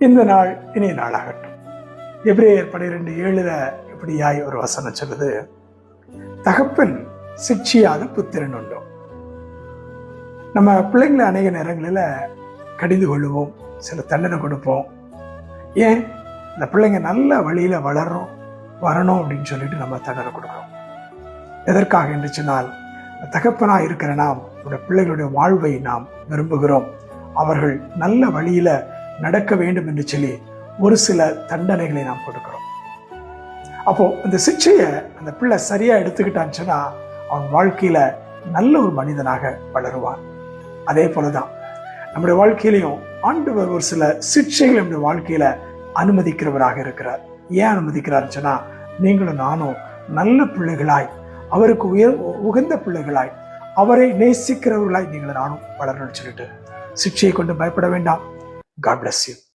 இந்த நாள் இனிய நாளாகட்டும். எபிரேயர் 12:7 இப்படியாய் ஒரு வசனம் சொல்லுது, தகப்பன் சிக்ஷியாத புத்திரன் உண்டோ. நம்ம பிள்ளைங்களை அநேக நேரங்களில் கடிந்து கொள்ளுவோம், சில தண்டனை கொடுப்போம். ஏன்? இந்த பிள்ளைங்க நல்ல வழியில வரணும் அப்படின்னு சொல்லிட்டு நம்ம தண்டனை கொடுக்குறோம். எதற்காக என்று சொன்னால், தகப்பனா இருக்கிற நாம் நம்முடைய பிள்ளைகளுடைய வாழ்வை நாம் விரும்புகிறோம். அவர்கள் நல்ல வழியில நடக்க வேண்டும் என்று சொல்லி ஒரு சில தண்டனைகளை நாம் கொடுக்கிறோம். அப்போ அந்த சிக்ஷையை அந்த பிள்ளை சரியா எடுத்துக்கிட்டான்னு சொன்னா அவன் வாழ்க்கையில நல்ல ஒரு மனிதனாக வளருவான். அதே போலதான் நம்முடைய வாழ்க்கையிலையும் ஆண்டவர் ஒரு சில சிக்ஷைகள் நம்முடைய வாழ்க்கையில அனுமதிக்கிறவராக இருக்கிறார். ஏன் அனுமதிக்கிறாருன்னு சொன்னா, நீங்களும் நானும் நல்ல பிள்ளைகளாய், அவருக்கு உகந்த பிள்ளைகளாய், அவரை நேசிக்கிறவர்களாய் நீங்களும் நானும் வளரணும்னு சொல்லிட்டு சிக்ஷையை கொண்டு பயப்பட வேண்டாம். God bless you.